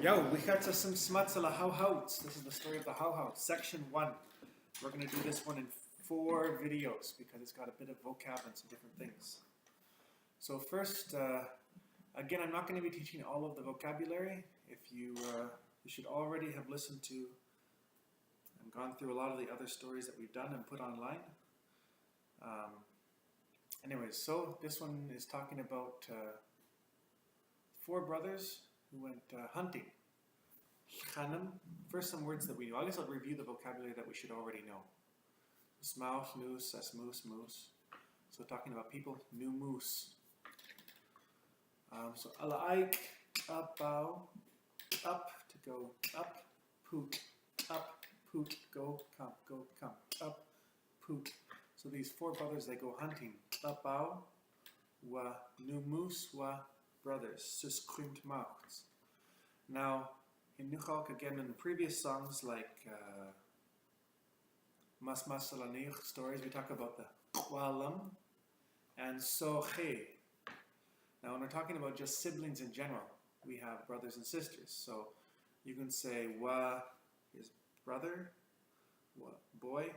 Yo, lhxanm-naw. This is the story of the Hawhaw, section 1. We're going to do this one in 4 videos because it's got a bit of vocab and some different things. So first, again, I'm not going to be teaching all of the vocabulary. If you should already have listened to and gone through a lot of the other stories that we've done and put online. Anyways, so this one is talking about 4 brothers who went hunting. lhxanm. First, some words that we know. I guess I'll review the vocabulary that we should already know. Smouse, noose, moose, moose. So talking about people, new moose. So tl'apaw, up to go up, putl, go, come, up, putl. So these 4 brothers, they go hunting. tl'apaw wa new moose wa brothers, susqwimtmacw. Now, in Numawii-kuks, again, in the previous songs like stories, we talk about the qw'alm and sohe. Now, when we're talking about just siblings in general, we have brothers and sisters. So you can say wa is brother, wa boy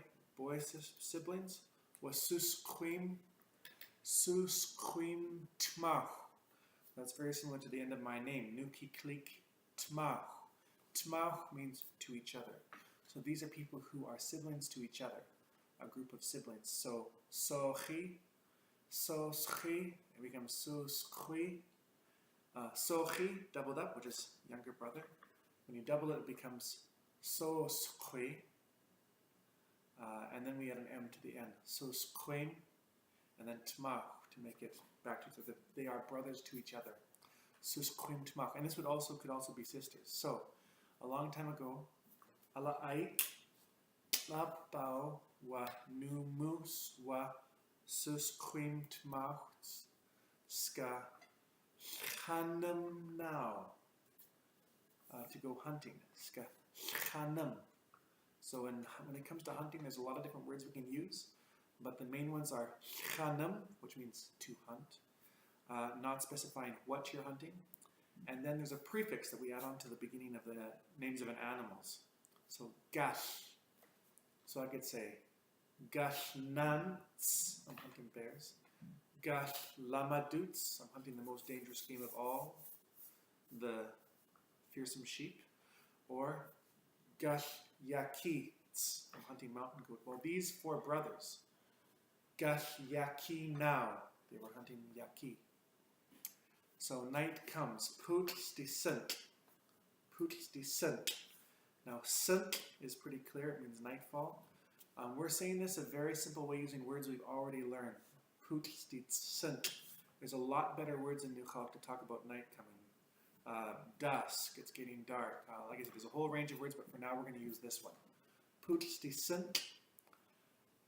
siblings, wa susqwimtmacw. That's very similar to the end of my name, Numawii-kuks. Tmacw means to each other. So these are people who are siblings to each other, a group of siblings. So sohi, it becomes susqwi. Sohi, doubled up, which is younger brother. When you double it, it becomes susqwi. And then we add an M to the end. Susqwim, and then tmacw to make it back to each other. They are brothers to each other. Susqwimtmacw. And this could also be sisters. So, a long time ago, tl'apaw wa new moose wa susqwimtmacw lhxanm-naw. To go hunting. lhxanm. So when it comes to hunting, there's a lot of different words we can use, but the main ones are lhxanm, which means to hunt, not specifying what you're hunting. And then there's a prefix that we add on to the beginning of the names of an animals. So kalh. So I could say kalh-yaki-naw, I'm hunting bears. kalh-yaki-naw, I'm hunting the most dangerous game of all, the fearsome sheep. Or kalh-yaki-naw, I'm hunting mountain goat. Or these 4 brothers, kalh-yaki-naw, they were hunting yaki. So night comes, putl. Now sntl is pretty clear, it means nightfall. We're saying this a very simple way using words we've already learned. Putl. There's a lot better words in Numawii-kuks to talk about night coming. Dusk, it's getting dark. Like I said, there's a whole range of words, but for now we're going to use this one. Putl.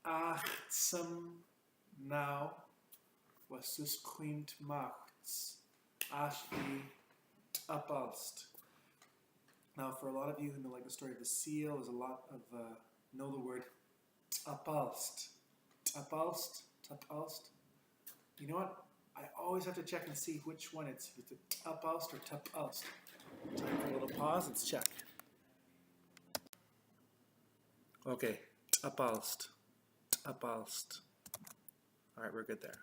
Axtsmnaw wa susqwimtmacw. tl'apaw. Now, for a lot of you who know like the story of the seal, there's a lot of know the word tl'apaw. You know what? I always have to check and see which one it's tl'apaw or tl'apaw. Time for a little pause. Let's check. Okay, tl'apaw. All right, we're good there.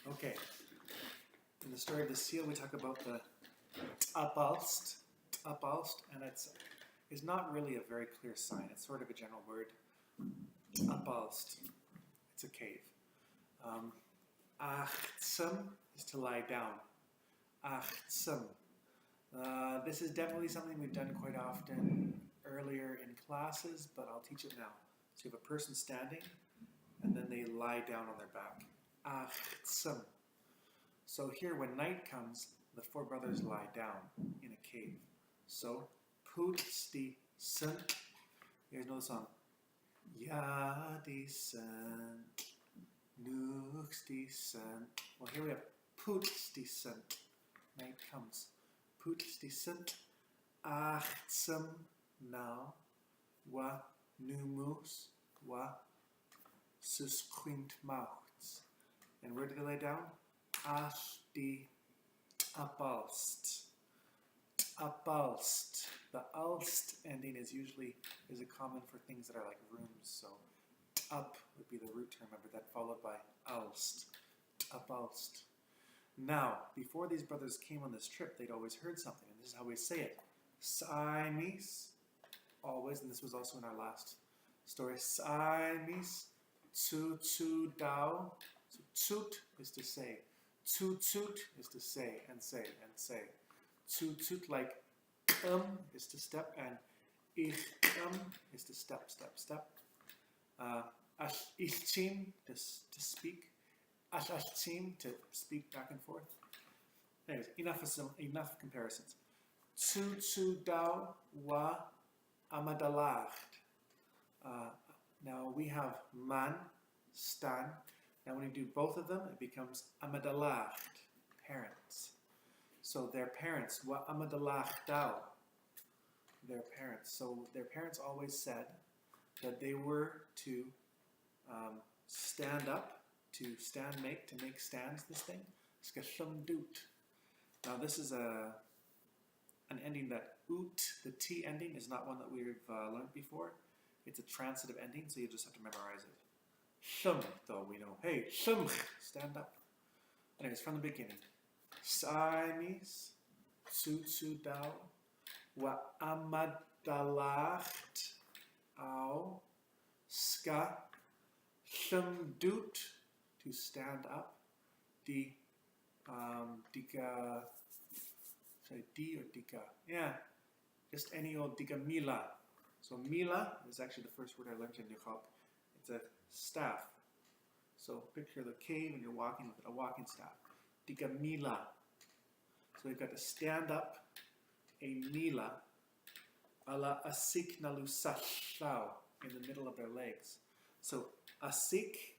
Okay, in the story of the seal, we talk about the tl'apaw, and it's not really a very clear sign. It's sort of a general word. tl'apaw, it's a cave. Axtsm is to lie down. Axtsm. This is definitely something we've done quite often earlier in classes, but I'll teach it now. So you have a person standing, and then they lie down on their back. Axtsm. So here, when night comes, the 4 brothers lie down in a cave. So, putl. Here's another song. Yadi snt, nooks. Well, here we have putl. Night comes. Putl. Axtsmnaw wa new moose wa susqwimtmacw. And where do they lay down? tl'apaw. Tl'apaw. The alst ending is a common for things that are like rooms. So up would be the root term, remember that, followed by alst. Tl'apaw. Now, before these brothers came on this trip, they'd always heard something, and this is how we say it. Siamese, always, and this was also in our last story. Siamese, tsutsutaw. So tsut is to say. Tsutsut is to say and say and say. Tsutsut, like is to step, and lhxanm is to step, step, step. Lhxanm to speak. Axtsmnaw to speak back and forth. Anyways, enough comparisons. Tsutsutaw wa amatalaaxt. Now we have man, stan. Now when you do both of them, it becomes amatalaaxt, parents. So their parents, wa amatalaaxt-aw, their parents. So their parents always said that they were to stand up, to make stands, this thing. lhmtut. Now this is an ending that oot, the T ending, is not one that we've learned before. It's a transitive ending, so you just have to memorize it. Shlm, though, we know. Hey, shlm, stand up. Anyways, from the beginning. Siamese, tsutsutaw, wa amatalaaxt-aw, lhmtut, to stand up, D or dika? Yeah, just any old dika, mila. So mila is actually the first word I learned in Hawhaw. It's a staff. So picture the cave and you're walking with a walking staff. Dika mila. So we've got to stand up a mila, asiknalusalh-aw, in the middle of their legs. So asik,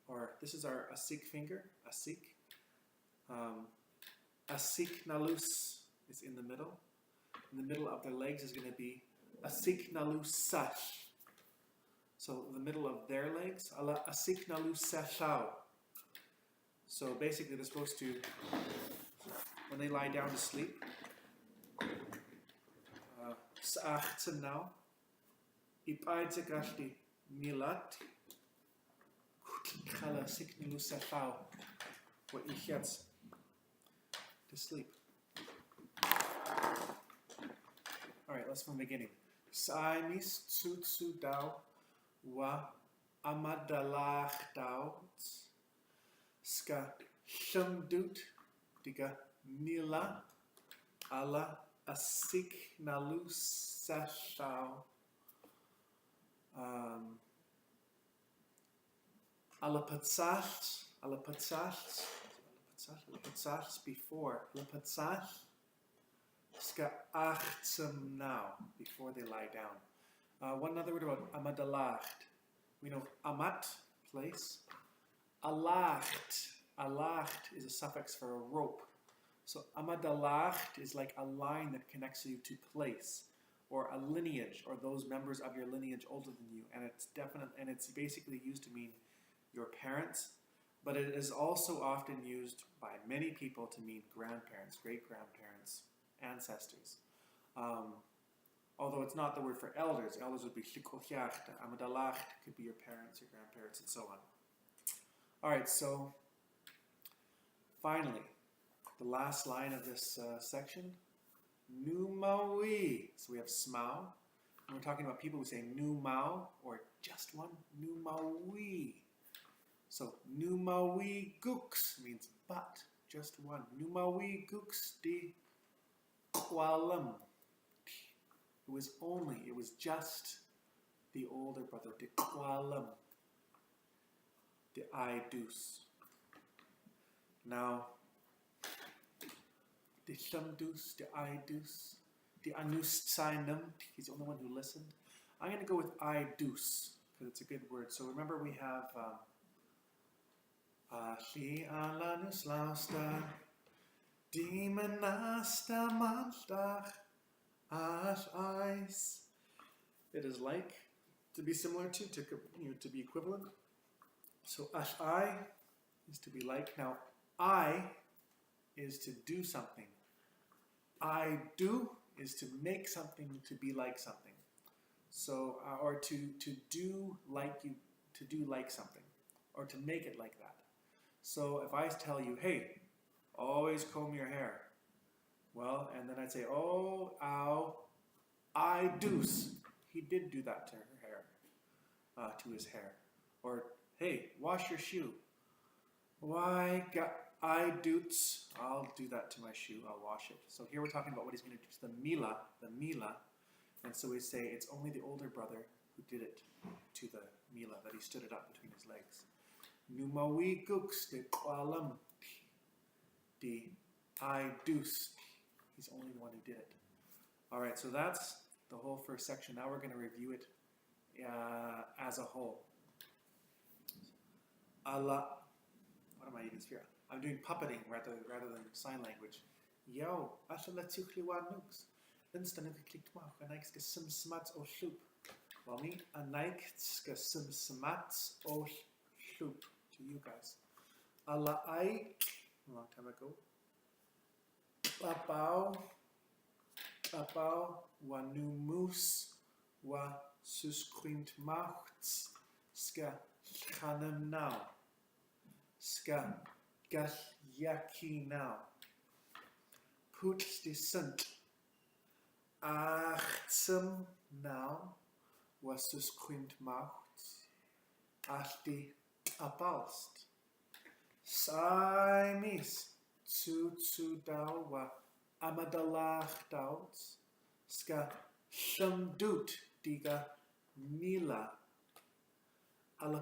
or this is our asik finger, asik. Asiknalus is in the middle. In the middle of their legs is going to be asiknalusalh. So the middle of their legs, asiknalusalh-aw. So basically they're supposed to, when they lie down to sleep, axtsmnaw, milat, kalh-yaki-naw, to sleep. Alright, let's from the beginning. Siamese, tsutsutaw, wa amatalaaxt-aw, lhmtut, dika mila, asiknalusalh-aw, patsalh before, patsalh, axtsmnaw, before they lie down. One other word about amatalaaxt. We know amat, place. Alacht is a suffix for a rope. So amatalaaxt is like a line that connects you to place, or a lineage, or those members of your lineage older than you. And it's basically used to mean your parents, but it is also often used by many people to mean grandparents, great-grandparents, ancestors. Although it's not the word for elders. Elders would be amatalaaxt, could be your parents, your grandparents, and so on. Alright, so finally, the last line of this section, Numawii. So we have smnaw, and we're talking about people who say Numaw, or just one, Numawii. So Numawii-kuks means but, just one. Numawii-kuks di qw'alm. It was just the older brother, the qw'alm, the aytus. Now, the lhmtut, the aytus, the anus-tsainam, he's the only one who listened. I'm going to go with aytus, because it's a good word. So remember we have lhxanm-naw, it is like, to be similar to be equivalent. So I is to be like. Now I is to do something. I do is to make something to be like something. So, or to do like something, or to make it like that. So if I tell you, hey, always comb your hair. Well, and then I'd say, oh, ow, aytus. He did do that to her hair, to his hair. Or, hey, wash your shoe. Why, aytus. I'll do that to my shoe. I'll wash it. So here we're talking about what he's going to do to the mila. And so we say it's only the older brother who did it to the mila, that he stood it up between his legs. Numawii-kuks de qw'alm de aytus. He's only the one who did it. All right, so that's the whole first section. Now we're going to review it as a whole. What am I even here? I'm doing puppeting rather than sign language. Yo, amatalaaxt-aw. Tl'apaw, tl'apaw, Wami, aytus-mnaw. To you guys. A long time ago. tl'apaw, susqwimtmacw. lhxanm-naw. kalh-yaki-naw. Putl sntl. axtsmnaw. susqwimtmacw. tl'apaw. tsutsutaw. amatalaaxt-aw. lhmtut. mila.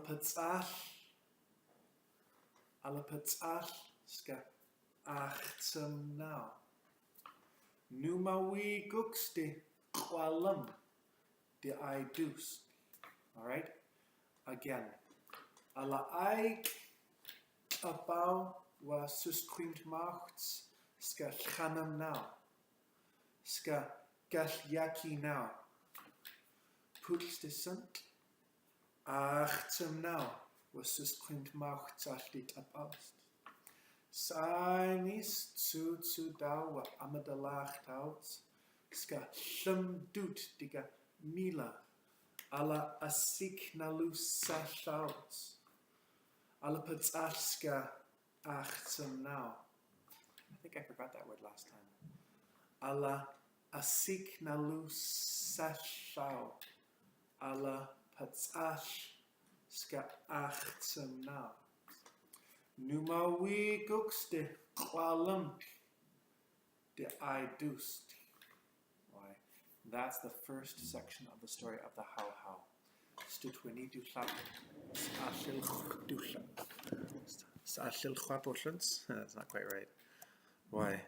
patsalh. axtsmnaw. Numawii-kuks qw'alm. aytus. All right? Again. tl'apaw susqwimtmacw. lhxanm-naw. kalh-yaki-naw. Putl sntl. axtsmnaw. susqwimtmacw. tl'apaw. tsutsutaw. amatalaaxt-aw. lhmtut. mila. asiknalusalh-aw. patsalh. axtsmnaw. I think I forgot that word last time. asiknalusalh-aw. patsalh. axtsmnaw. Numawii-kuks qw'alm. aytus. Why? That's the first section of the story of the Hawhaw. That's not quite right. Why?